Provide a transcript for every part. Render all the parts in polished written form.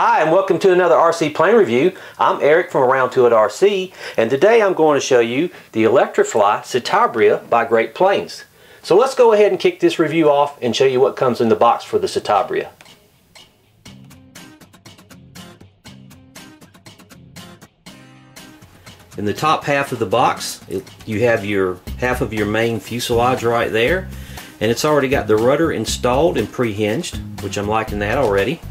Hi, and welcome to another RC plane review. I'm Eric from Around To It RC, and today I'm going to show you the Electrifly Citabria by Great Plains. So let's go ahead and kick this review off and show you what comes in the box for the Citabria. In the top half of the box, you have half of your main fuselage right there, and it's already got the rudder installed and pre-hinged, which I'm liking that already.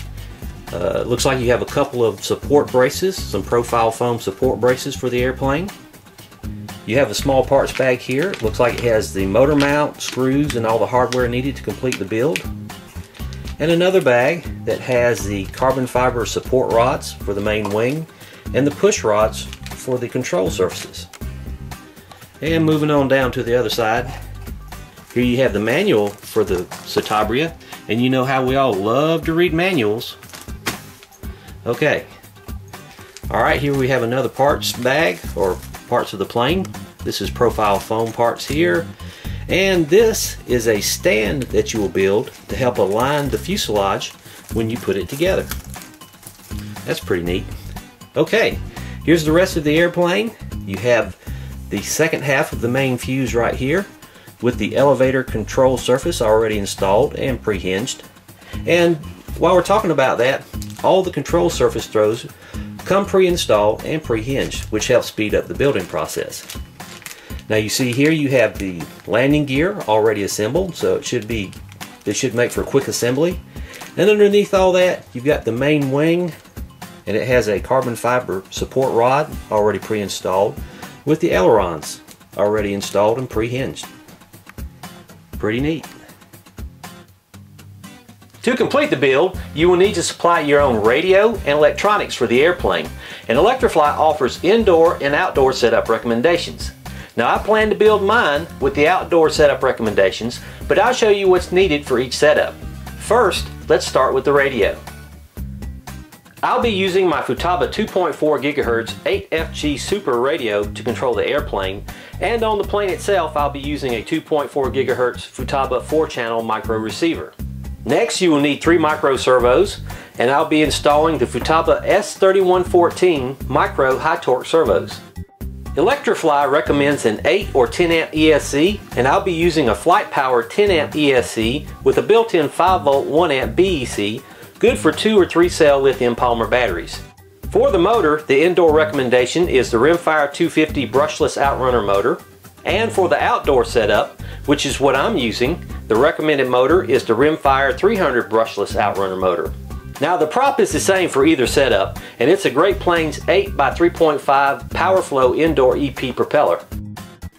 Looks like you have a couple of support braces, some profile foam support braces for the airplane. You have a small parts bag here. It looks like it has the motor mount, screws, and all the hardware needed to complete the build. And another bag that has the carbon fiber support rods for the main wing and the push rods for the control surfaces. And moving on down to the other side, here you have the manual for the Citabria, and you know how we all love to read manuals. Okay, alright, here we have another parts bag, or parts of the plane. This is profile foam parts here, and this is a stand that you will build to help align the fuselage when you put it together. That's pretty neat. Okay, here's the rest of the airplane. You have the second half of the main fuse right here with the elevator control surface already installed and pre-hinged. And while we're talking about that, all the control surface throws come pre-installed and pre-hinged, which helps speed up the building process. Now you see here you have the landing gear already assembled, so it should make for quick assembly. And underneath all that, you've got the main wing, and it has a carbon fiber support rod already pre-installed with the ailerons already installed and pre-hinged. Pretty neat. To complete the build, you will need to supply your own radio and electronics for the airplane, and Electrifly offers indoor and outdoor setup recommendations. Now I plan to build mine with the outdoor setup recommendations, but I'll show you what's needed for each setup. First, let's start with the radio. I'll be using my Futaba 2.4 GHz 8FG Super radio to control the airplane, and on the plane itself I'll be using a 2.4 GHz Futaba 4-channel micro receiver. Next, you will need 3 micro servos, and I'll be installing the Futaba S3114 micro high torque servos. Electrifly recommends an 8 or 10 amp ESC, and I'll be using a Flight Power 10 amp ESC with a built-in 5 volt 1 amp BEC, good for 2 or 3 cell lithium polymer batteries. For the motor, the indoor recommendation is the Rimfire 250 brushless outrunner motor, and for the outdoor setup, which is what I'm using, the recommended motor is the Rimfire 300 brushless outrunner motor. Now the prop is the same for either setup, and it's a Great Plains 8x3.5 PowerFlow indoor EP propeller.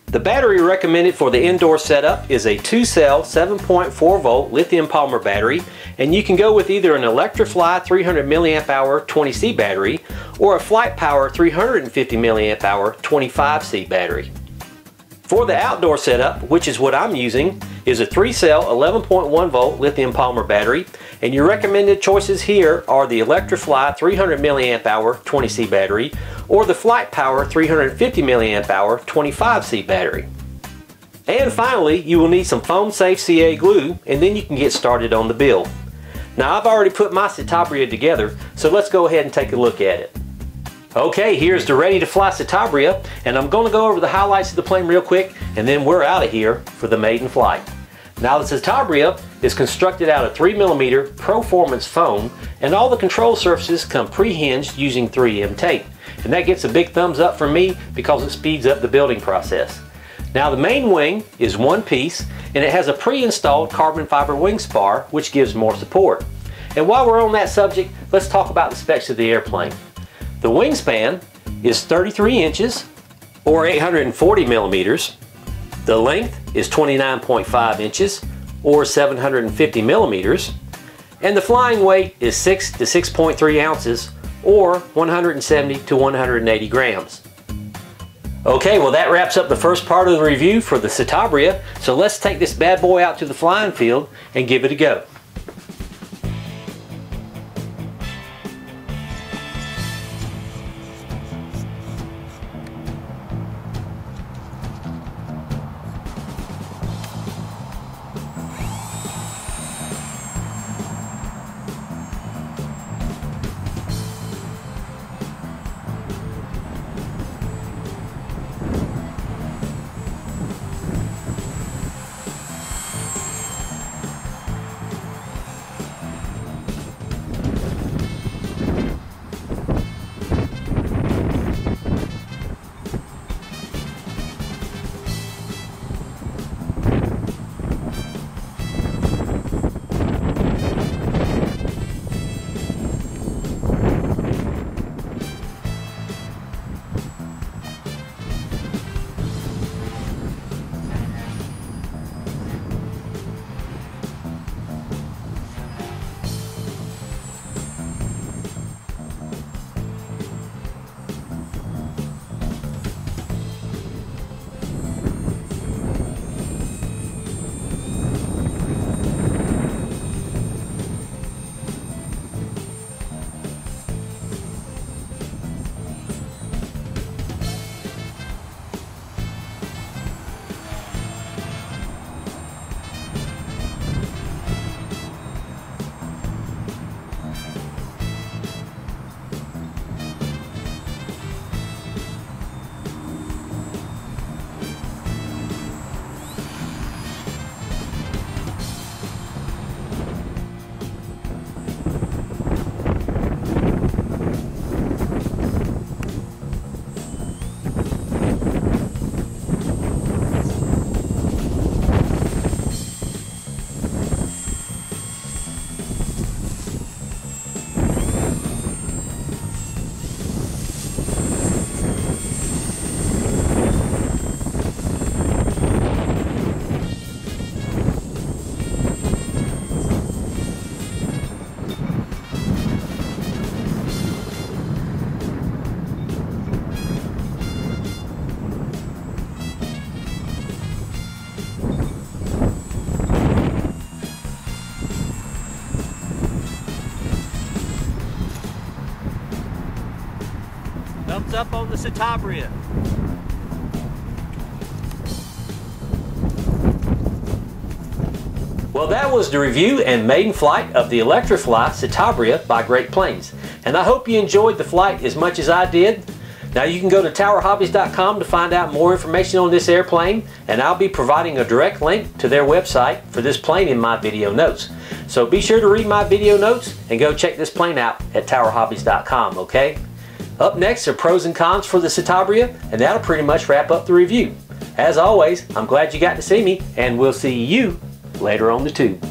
The battery recommended for the indoor setup is a 2-cell 7.4 volt lithium polymer battery, and you can go with either an Electrifly 300 mAh 20C battery or a Flight Power 350 mAh 25C battery. For the outdoor setup, which is what I'm using, is a 3-cell 11.1 volt lithium polymer battery, and your recommended choices here are the Electrifly 300 mAh 20C battery or the Flight Power 350 mAh 25C battery. And finally, you will need some foam safe CA glue, and then you can get started on the build. Now I've already put my Citabria together, so let's go ahead and take a look at it. Okay, here's the ready to fly Citabria, and I'm going to go over the highlights of the plane real quick, and then we're out of here for the maiden flight. Now the Citabria is constructed out of 3mm Proformance foam, and all the control surfaces come pre-hinged using 3M tape, and that gets a big thumbs up from me because it speeds up the building process. Now the main wing is one piece, and it has a pre-installed carbon fiber wing spar, which gives more support. And while we're on that subject, let's talk about the specs of the airplane. The wingspan is 33 inches or 840 millimeters. The length is 29.5 inches or 750 millimeters. And the flying weight is 6 to 6.3 ounces or 170 to 180 grams. Okay, well that wraps up the first part of the review for the Citabria. So let's take this bad boy out to the flying field and give it a go. Thumbs up on the Citabria. Well, that was the review and maiden flight of the Electrifly Citabria by Great Plains. And I hope you enjoyed the flight as much as I did. Now you can go to towerhobbies.com to find out more information on this airplane, and I'll be providing a direct link to their website for this plane in my video notes. So be sure to read my video notes and go check this plane out at towerhobbies.com, okay? Up next are pros and cons for the Citabria, and that'll pretty much wrap up the review. As always, I'm glad you got to see me, and we'll see you later on the tube.